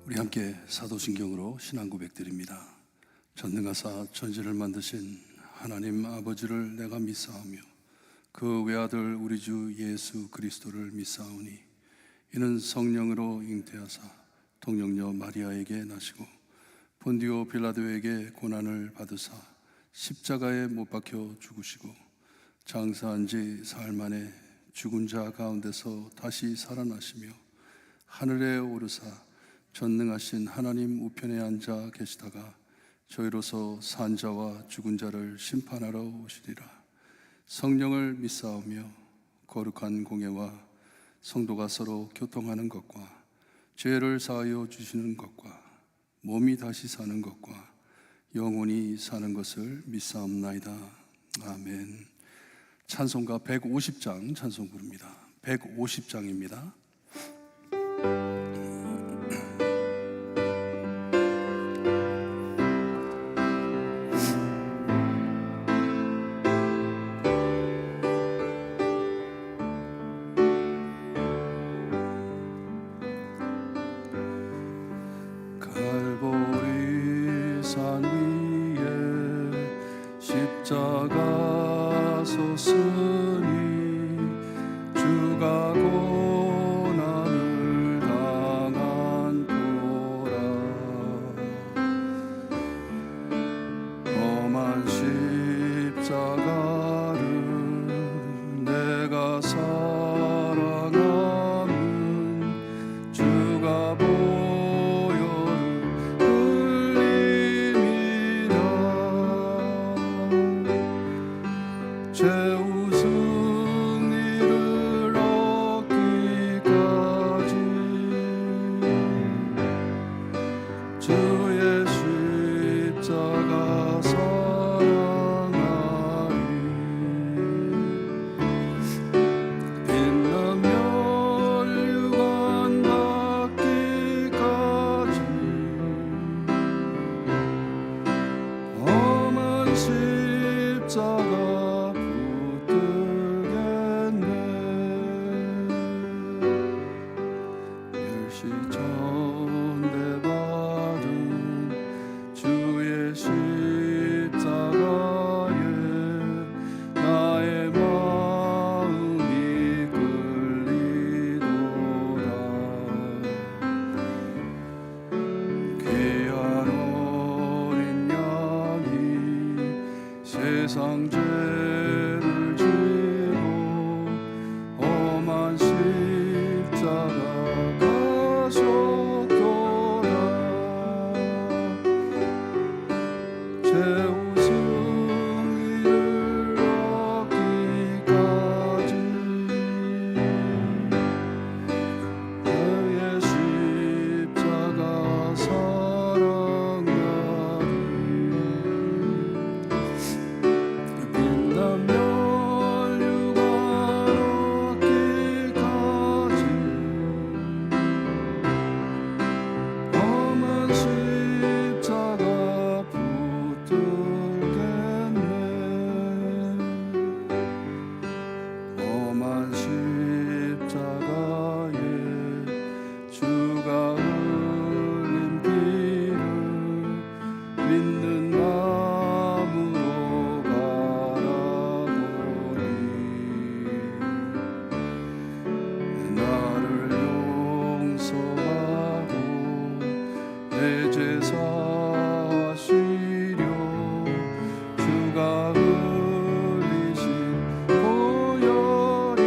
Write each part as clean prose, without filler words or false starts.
우리 함께 사도신경으로 신앙 고백드립니다. 전능하사 천지를 만드신 하나님 아버지를 내가 믿사오며 그 외아들 우리 주 예수 그리스도를 믿사오니 이는 성령으로 잉태하사 동정녀 마리아에게 나시고 본디오 빌라도에게 고난을 받으사 십자가에 못 박혀 죽으시고 장사한 지 사흘 만에 죽은 자 가운데서 다시 살아나시며 하늘에 오르사 전능하신 하나님 우편에 앉아 계시다가 저희로서 산 자와 죽은 자를 심판하러 오시리라. 성령을 믿사오며 거룩한 공예와 성도가 서로 교통하는 것과 죄를 사하여 주시는 것과 몸이 다시 사는 것과 영원히 사는 것을 믿사옵나이다. 아멘. 찬송가 150장 찬송 부릅니다. 150장입니다. 산 위에 십자가 섰으니 주가 고난을 당한 도라. 험한 십자가를 내가 사랑하면 주가 제 우승리를 얻기까지 주의 십자가 사랑하리. 빛나며 유관 받기까지 험한 십자가 전대받은 주의 십자가에 나의 마음이 끌리도다. 귀한 어린 양이 세상 죄를 지고 험한 십자가 제 우승리를 얻기까지 그의 십자가 사랑하리. 빛나며 유관 얻기까지 험한 십자가 험한 십자가에 주가 흘린 피를 믿는 마음으로 바라보니 나를 용서하고 내 죄 사하시려 주가 흘리신 보혈이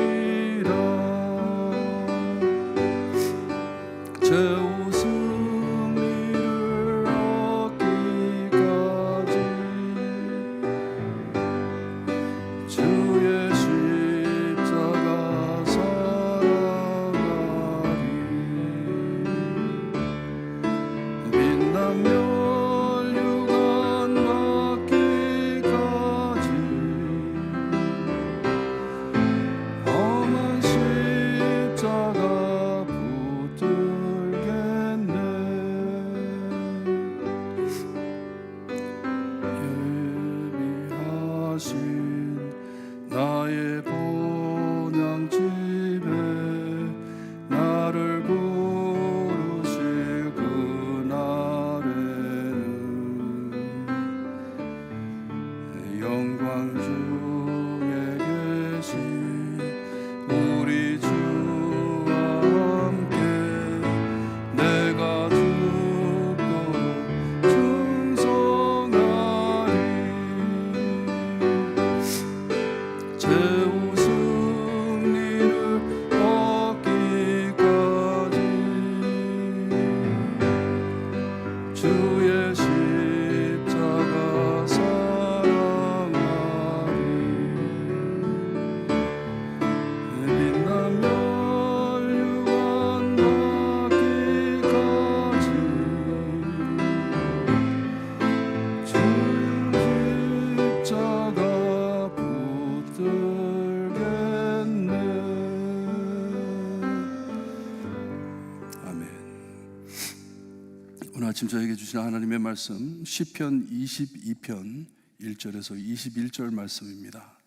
아침 저에게 주신 하나님의 말씀 시편 22편 1절에서 21절 말씀입니다.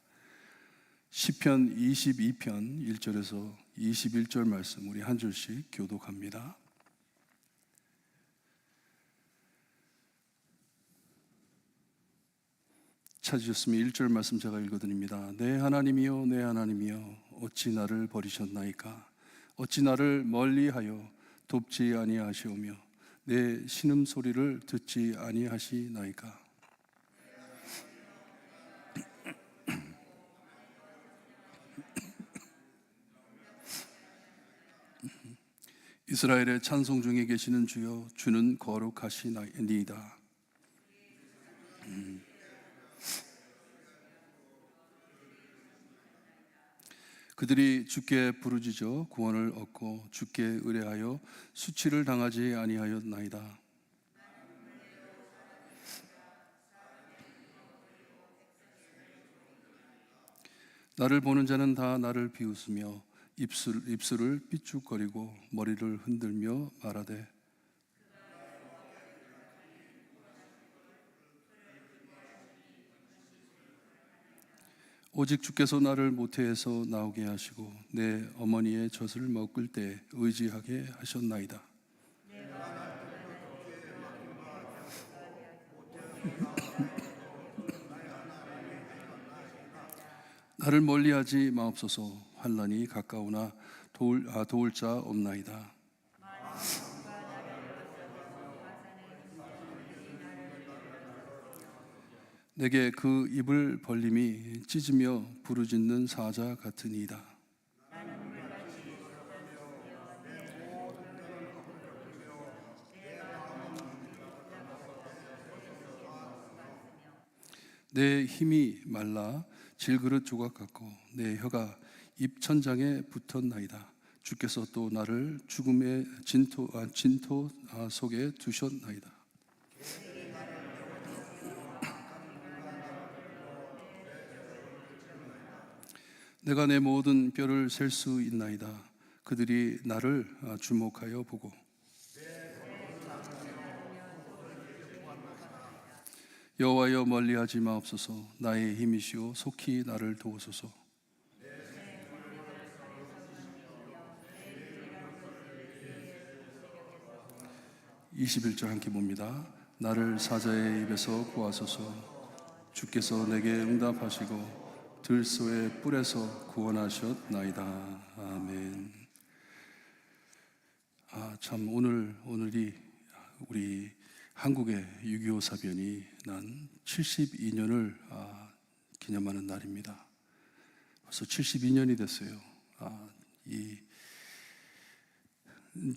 시편 22편 1절에서 21절 말씀 우리 한 줄씩 교독합니다. 찾으셨으면 1절 말씀 제가 읽어드립니다. 내 하나님이여 내 하나님이여 어찌 나를 버리셨나이까. 어찌 나를 멀리하여 돕지 아니하시오며 내 신음소리를 듣지 아니하시나이까. 이스라엘의 찬송 중에 계시는 주여 주는 거룩하시나이다. 그들이 주께 부르짖어 구원을 얻고 주께 의뢰하여 수치를 당하지 아니하였나이다. 나를 보는 자는 다 나를 비웃으며 입술을 삐죽거리고 머리를 흔들며 말하되 오직 주께서 나를 모태에서 나오게 하시고 내 어머니의 젖을 먹을 때 의지하게 하셨나이다. 나를 멀리하지 마옵소서. 환난이 가까우나 도울 자 없나이다. 내게 그 입을 벌림이 찢으며 부르짖는 사자 같으니이다. 내 힘이 말라 질그릇 조각 같고 내 혀가 입천장에 붙었나이다. 주께서 또 나를 죽음의 진토 속에 두셨나이다. 내가 내 모든 뼈를 셀 수 있나이다. 그들이 나를 주목하여 보고 여호와여 멀리하지 마옵소서. 나의 힘이시오 속히 나를 도우소서. 21절 함께 봅니다. 나를 사자의 입에서 구하소서. 주께서 내게 응답하시고 들소의 뿔에서 구원하셨나이다. 아멘. 참 오늘이 우리 한국의 6.25 사변이 난 72년을 기념하는 날입니다. 벌써 72년이 됐어요. 이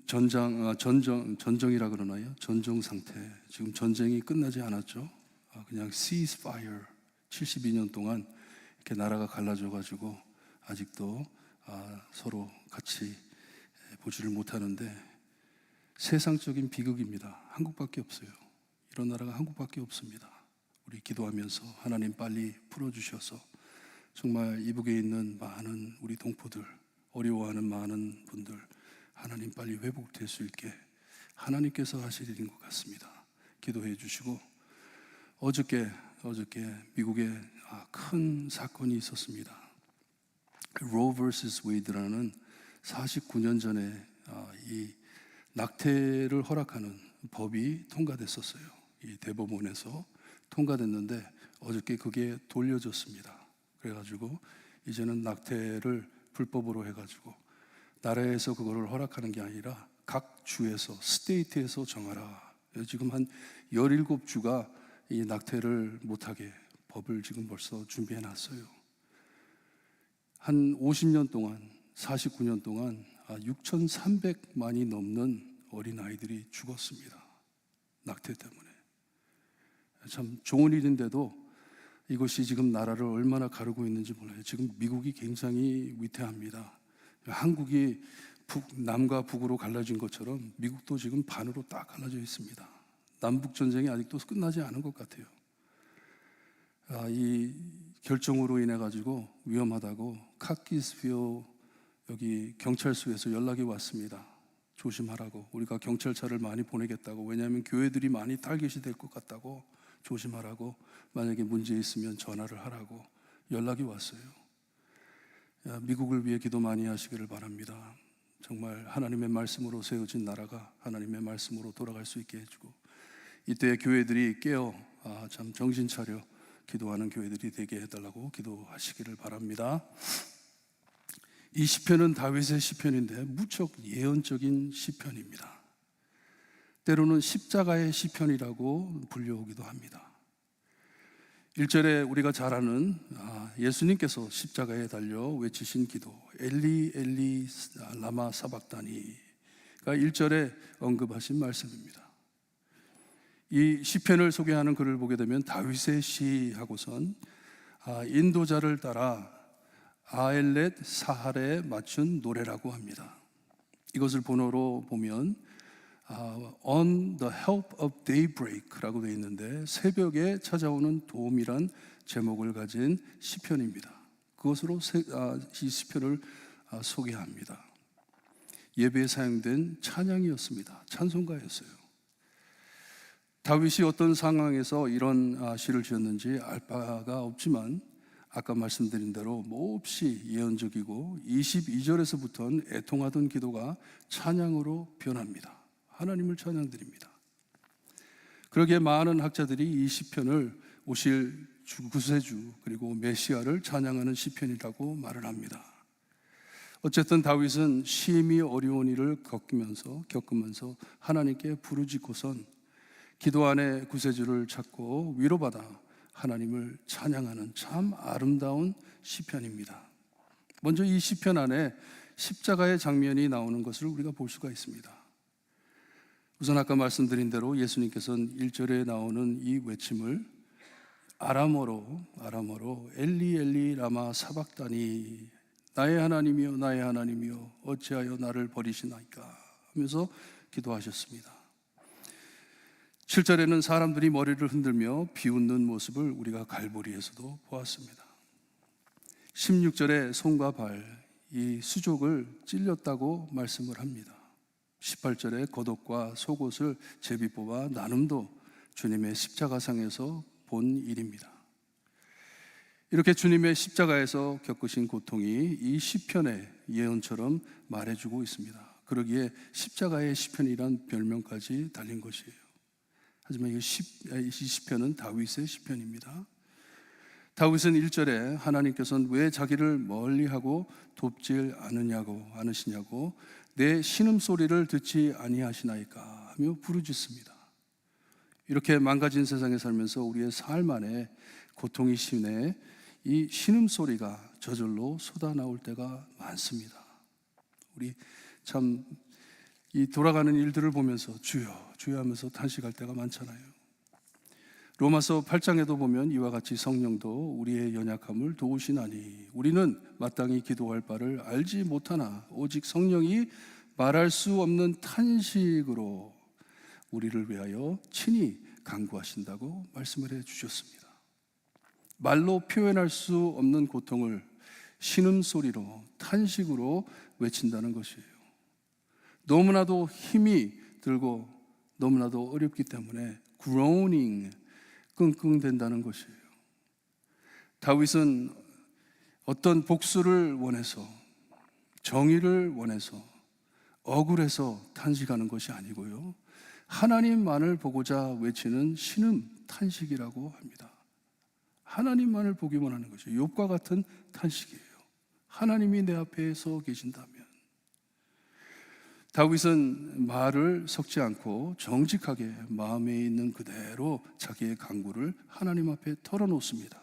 전정이라 그러나요? 전정 상태. 지금 전쟁이 끝나지 않았죠. 그냥 ceasefire. 72년 동안 이렇게 나라가 갈라져가지고 아직도 서로 같이 보지를 못하는데 세상적인 비극입니다. 한국밖에 없어요. 이런 나라가 한국밖에 없습니다. 우리 기도하면서 하나님 빨리 풀어주셔서 정말 이북에 있는 많은 우리 동포들, 어려워하는 많은 분들 하나님 빨리 회복될 수 있게 하나님께서 하실 일인 것 같습니다. 기도해 주시고 어저께 미국에 큰 사건이 있었습니다. Roe vs. Wade라는 49년 전에 이 낙태를 허락하는 법이 통과됐었어요. 이 대법원에서 통과됐는데 어저께 그게 돌려졌습니다. 그래가지고 이제는 낙태를 불법으로 해가지고 나라에서 그거를 허락하는 게 아니라 각 주에서 스테이트에서 정하라. 지금 한 17주가 이 낙태를 못하게 법을 지금 벌써 준비해 놨어요. 한 50년 동안 49년 동안 6,300만이 넘는 어린아이들이 죽었습니다. 낙태 때문에. 참 좋은 일인데도 이것이 지금 나라를 얼마나 가르고 있는지 몰라요. 지금 미국이 굉장히 위태합니다. 한국이 남과 북으로 갈라진 것처럼 미국도 지금 반으로 딱 갈라져 있습니다. 남북전쟁이 아직도 끝나지 않은 것 같아요. 이 결정으로 인해 가지고 위험하다고 카키스피어 여기 경찰서에서 연락이 왔습니다. 조심하라고, 우리가 경찰차를 많이 보내겠다고, 왜냐하면 교회들이 많이 타겟이 될 것 같다고 조심하라고, 만약에 문제 있으면 전화를 하라고 연락이 왔어요. 미국을 위해 기도 많이 하시기를 바랍니다. 정말 하나님의 말씀으로 세워진 나라가 하나님의 말씀으로 돌아갈 수 있게 해주고, 이때 교회들이 깨어 참 정신 차려 기도하는 교회들이 되게 해달라고 기도하시기를 바랍니다. 이 시편은 다윗의 시편인데 무척 예언적인 시편입니다. 때로는 십자가의 시편이라고 불려오기도 합니다. 1절에 우리가 잘 아는 예수님께서 십자가에 달려 외치신 기도, 엘리 엘리 라마 사박다니가 1절에 언급하신 말씀입니다. 이 시편을 소개하는 글을 보게 되면 다윗의 시하고선 인도자를 따라 아엘렛 사할에 맞춘 노래라고 합니다. 이것을 본어로 보면 On the help of daybreak라고 되어 있는데 새벽에 찾아오는 도움이란 제목을 가진 시편입니다. 그것으로 이 시편을 소개합니다. 예배에 사용된 찬양이었습니다. 찬송가였어요. 다윗이 어떤 상황에서 이런 시를 지었는지 알 바가 없지만 아까 말씀드린 대로 몹시 예언적이고 22절에서부터는 애통하던 기도가 찬양으로 변합니다. 하나님을 찬양드립니다. 그러기에 많은 학자들이 이 시편을 오실 구세주 그리고 메시아를 찬양하는 시편이라고 말을 합니다. 어쨌든 다윗은 심히 어려운 일을 겪으면서 하나님께 부르짖고선 기도 안에 구세주를 찾고 위로받아 하나님을 찬양하는 참 아름다운 시편입니다. 먼저 이 시편 안에 십자가의 장면이 나오는 것을 우리가 볼 수가 있습니다. 우선 아까 말씀드린 대로 예수님께서는 1절에 나오는 이 외침을 아람어로 엘리 엘리 라마 사박다니, 나의 하나님이여 나의 하나님이여 어찌하여 나를 버리시나이까 하면서 기도하셨습니다. 7절에는 사람들이 머리를 흔들며 비웃는 모습을 우리가 갈보리에서도 보았습니다. 16절에 손과 발, 이 수족을 찔렸다고 말씀을 합니다. 18절에 겉옷과 속옷을 제비 뽑아 나눔도 주님의 십자가상에서 본 일입니다. 이렇게 주님의 십자가에서 겪으신 고통이 이 시편의 예언처럼 말해주고 있습니다. 그러기에 십자가의 시편이란 별명까지 달린 것이에요. 하지만 이 시편은 다윗의 시편입니다. 다윗은 1절에 하나님께서는 왜 자기를 멀리하고 돕질 않으시냐고 내 신음소리를 듣지 아니하시나이까 하며 부르짖습니다. 이렇게 망가진 세상에 살면서 우리의 삶 안에 고통이 심해 이 신음소리가 저절로 쏟아나올 때가 많습니다. 우리 참 이 돌아가는 일들을 보면서 주여 주여 하면서 탄식할 때가 많잖아요. 로마서 8장에도 보면 이와 같이 성령도 우리의 연약함을 도우시나니 우리는 마땅히 기도할 바를 알지 못하나 오직 성령이 말할 수 없는 탄식으로 우리를 위하여 친히 간구하신다고 말씀을 해 주셨습니다. 말로 표현할 수 없는 고통을 신음소리로 탄식으로 외친다는 것이에요. 너무나도 힘이 들고 너무나도 어렵기 때문에 groaning, 끙끙댄다는 것이에요. 다윗은 어떤 복수를 원해서, 정의를 원해서, 억울해서 탄식하는 것이 아니고요, 하나님만을 보고자 외치는 신음 탄식이라고 합니다. 하나님만을 보기만 하는 것이에요. 욥과 같은 탄식이에요. 하나님이 내 앞에 서 계신다면. 다윗은 말을 섞지 않고 정직하게 마음에 있는 그대로 자기의 간구를 하나님 앞에 털어놓습니다.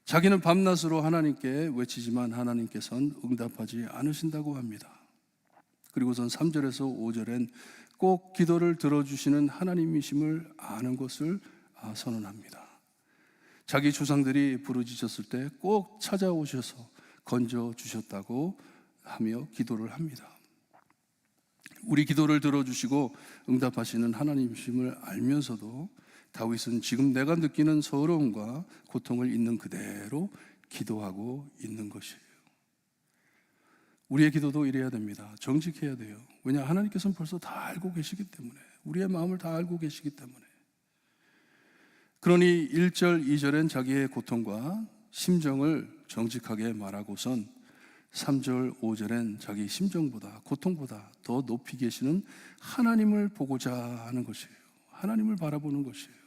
자기는 밤낮으로 하나님께 외치지만 하나님께서는 응답하지 않으신다고 합니다. 그리고선 3절에서 5절엔 꼭 기도를 들어주시는 하나님이심을 아는 것을 선언합니다. 자기 조상들이 부르짖었을 때 꼭 찾아오셔서 건져주셨다고 하며 기도를 합니다. 우리 기도를 들어주시고 응답하시는 하나님이심을 알면서도 다윗은 지금 내가 느끼는 서러움과 고통을 있는 그대로 기도하고 있는 것이에요. 우리의 기도도 이래야 됩니다. 정직해야 돼요. 왜냐, 하나님께서는 벌써 다 알고 계시기 때문에, 우리의 마음을 다 알고 계시기 때문에. 그러니 1절, 2절엔 자기의 고통과 심정을 정직하게 말하고선 3절, 5절엔 자기 심정보다, 고통보다 더 높이 계시는 하나님을 보고자 하는 것이에요. 하나님을 바라보는 것이에요.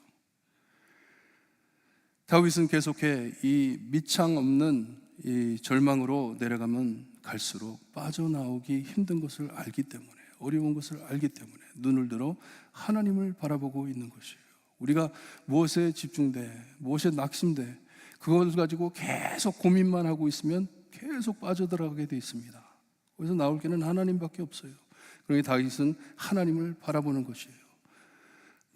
다윗은 계속해 이 밑창 없는 이 절망으로 내려가면 갈수록 빠져나오기 힘든 것을 알기 때문에, 어려운 것을 알기 때문에 눈을 들어 하나님을 바라보고 있는 것이에요. 우리가 무엇에 집중돼, 무엇에 낙심돼, 그걸 가지고 계속 고민만 하고 있으면 계속 빠져들어가게 돼 있습니다. 그래서 나올 길은 하나님밖에 없어요. 그러니 다윗은 하나님을 바라보는 것이에요.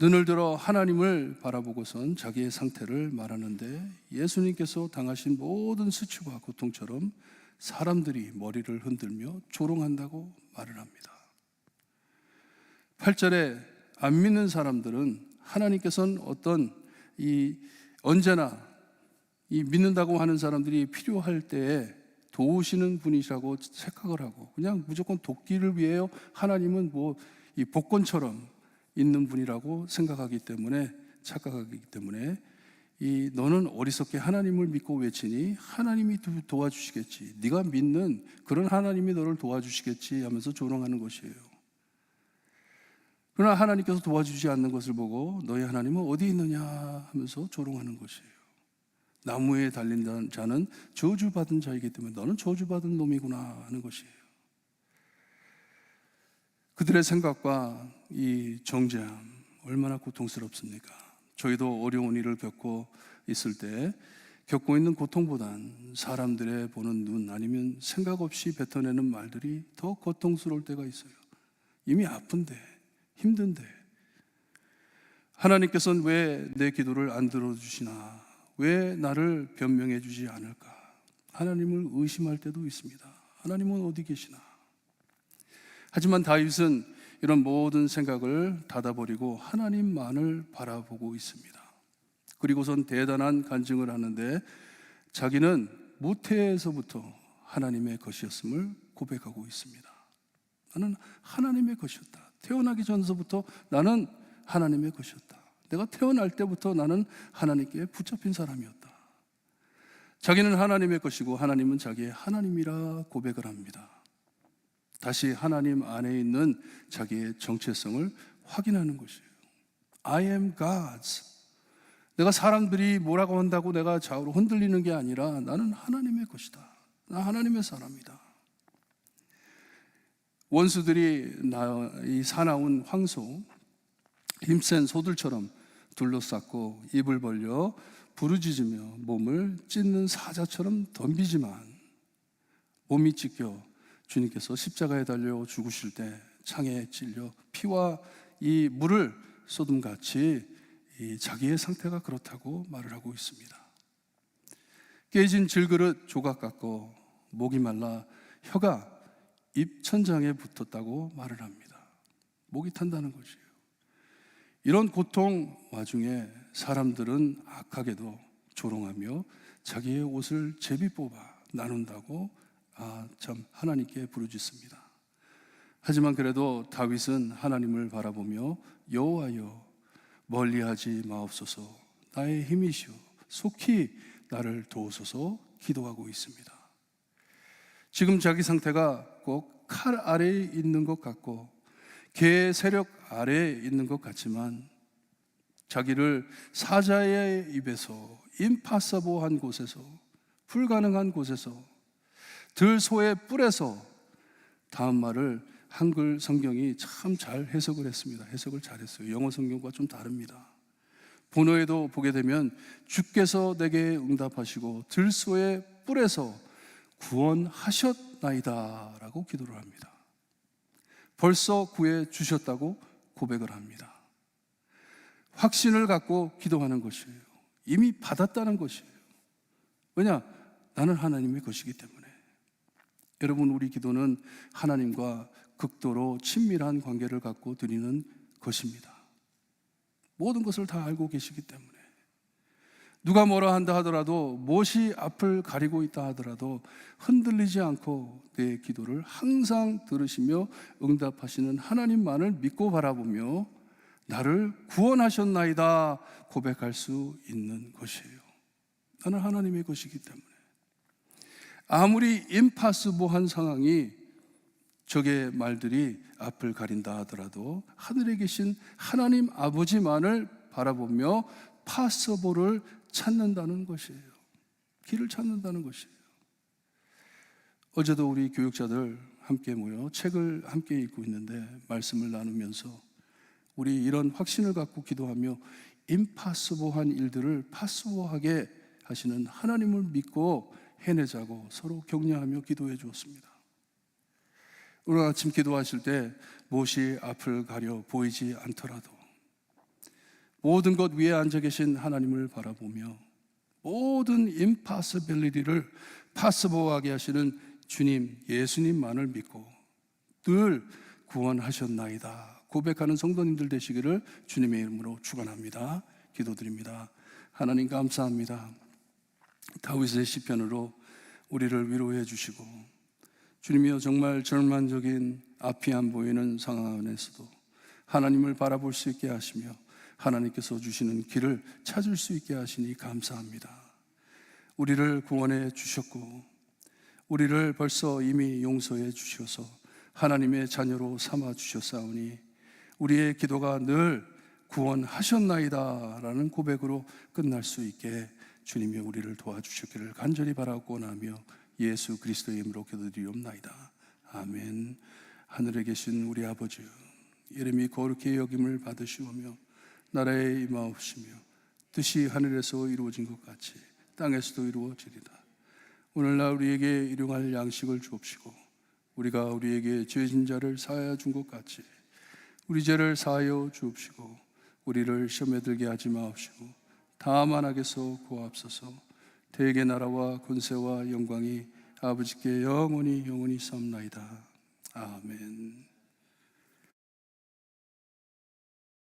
눈을 들어 하나님을 바라보고선 자기의 상태를 말하는데, 예수님께서 당하신 모든 수치와 고통처럼 사람들이 머리를 흔들며 조롱한다고 말을 합니다. 8절에 안 믿는 사람들은 하나님께서는 언제나 이 믿는다고 하는 사람들이 필요할 때에 도우시는 분이라고 착각을 하고, 그냥 무조건 돕기를 위해요, 하나님은 이 복권처럼 있는 분이라고 생각하기 때문에, 착각하기 때문에 너는 어리석게 하나님을 믿고 외치니 하나님이 도와주시겠지, 네가 믿는 그런 하나님이 너를 도와주시겠지 하면서 조롱하는 것이에요. 그러나 하나님께서 도와주지 않는 것을 보고 너희 하나님은 어디 있느냐 하면서 조롱하는 것이에요. 나무에 달린 자는 저주받은 자이기 때문에 너는 저주받은 놈이구나 하는 것이에요. 그들의 생각과 이 정죄함, 얼마나 고통스럽습니까? 저희도 어려운 일을 겪고 있을 때 겪고 있는 고통보단 사람들의 보는 눈, 아니면 생각 없이 뱉어내는 말들이 더 고통스러울 때가 있어요. 이미 아픈데, 힘든데 하나님께서는 왜 내 기도를 안 들어주시나, 왜 나를 변명해 주지 않을까, 하나님을 의심할 때도 있습니다. 하나님은 어디 계시나. 하지만 다윗은 이런 모든 생각을 닫아버리고 하나님만을 바라보고 있습니다. 그리고선 대단한 간증을 하는데, 자기는 무태에서부터 하나님의 것이었음을 고백하고 있습니다. 나는 하나님의 것이었다. 태어나기 전서부터 나는 하나님의 것이었다. 내가 태어날 때부터 나는 하나님께 붙잡힌 사람이었다. 자기는 하나님의 것이고 하나님은 자기의 하나님이라 고백을 합니다. 다시 하나님 안에 있는 자기의 정체성을 확인하는 것이에요. I am God's. 내가 사람들이 뭐라고 한다고 내가 좌우로 흔들리는 게 아니라 나는 하나님의 것이다. 나 하나님의 사람이다. 원수들이 이 사나운 황소, 힘센 소들처럼 둘러쌌고 입을 벌려 부르짖으며 몸을 찢는 사자처럼 덤비지만, 몸이 찢겨 주님께서 십자가에 달려 죽으실 때 창에 찔려 피와 이 물을 쏟음같이 자기의 상태가 그렇다고 말을 하고 있습니다. 깨진 질그릇 조각 같고 목이 말라 혀가 입천장에 붙었다고 말을 합니다. 목이 탄다는 것이에요. 이런 고통 와중에 사람들은 악하게도 조롱하며 자기의 옷을 제비 뽑아 나눈다고 참 하나님께 부르짖습니다. 하지만 그래도 다윗은 하나님을 바라보며 여호와여 멀리하지 마옵소서, 나의 힘이시오, 속히 나를 도우소서 기도하고 있습니다. 지금 자기 상태가 꼭 칼 아래에 있는 것 같고 개의 세력 아래에 있는 것 같지만, 자기를 사자의 입에서, 임파서블한 곳에서, 불가능한 곳에서, 들소의 뿔에서, 다음 말을 한글 성경이 참 잘 해석을 했습니다. 해석을 잘했어요. 영어 성경과 좀 다릅니다. 본어에도 보게 되면 주께서 내게 응답하시고 들소의 뿔에서 구원하셨나이다 라고 기도를 합니다. 벌써 구해 주셨다고 고백을 합니다. 확신을 갖고 기도하는 것이에요. 이미 받았다는 것이에요. 왜냐? 나는 하나님의 것이기 때문에. 여러분, 우리 기도는 하나님과 극도로 친밀한 관계를 갖고 드리는 것입니다. 모든 것을 다 알고 계시기 때문에. 누가 뭐라 한다 하더라도, 못이 앞을 가리고 있다 하더라도 흔들리지 않고 내 기도를 항상 들으시며 응답하시는 하나님만을 믿고 바라보며 나를 구원하셨나이다 고백할 수 있는 것이에요. 나는 하나님의 것이기 때문에. 아무리 임파서블한 상황이, 적의 말들이 앞을 가린다 하더라도 하늘에 계신 하나님 아버지만을 바라보며 파서블을 찾는다는 것이에요. 길을 찾는다는 것이에요. 어제도 우리 교육자들 함께 모여 책을 함께 읽고 있는데, 말씀을 나누면서 우리 이런 확신을 갖고 기도하며 임파서블한 일들을 파서블하게 하시는 하나님을 믿고 해내자고 서로 격려하며 기도해 주었습니다. 오늘 아침 기도하실 때 무엇이 앞을 가려 보이지 않더라도 모든 것 위에 앉아 계신 하나님을 바라보며 모든 impossibility를 possible하게 하시는 주님, 예수님만을 믿고 늘 구원하셨나이다 고백하는 성도님들 되시기를 주님의 이름으로 축원합니다. 기도드립니다. 하나님 감사합니다. 다윗의 시편으로 우리를 위로해 주시고, 주님이여 정말 절망적인 앞이 안 보이는 상황 안에서도 하나님을 바라볼 수 있게 하시며 하나님께서 주시는 길을 찾을 수 있게 하시니 감사합니다. 우리를 구원해 주셨고 우리를 벌써 이미 용서해 주셔서 하나님의 자녀로 삼아 주셨사오니 우리의 기도가 늘 구원하셨나이다 라는 고백으로 끝날 수 있게 주님이 우리를 도와주시기를 간절히 바라고 원하며 예수 그리스도의 이름으로 기도드리옵나이다. 아멘. 하늘에 계신 우리 아버지여, 이름이 거룩히 여김을 받으시오며 나라에 임하옵시며 뜻이 하늘에서 이루어진 것 같이 땅에서도 이루어지리다. 오늘날 우리에게 일용할 양식을 주옵시고 우리가 우리에게 죄진 자를 사하여 준 것 같이 우리 죄를 사하여 주옵시고 우리를 시험에 들게 하지 마옵시고 다만 악에서 구하옵소서. 대개 나라와 권세와 영광이 아버지께 영원히 영원히 삼나이다. 아멘.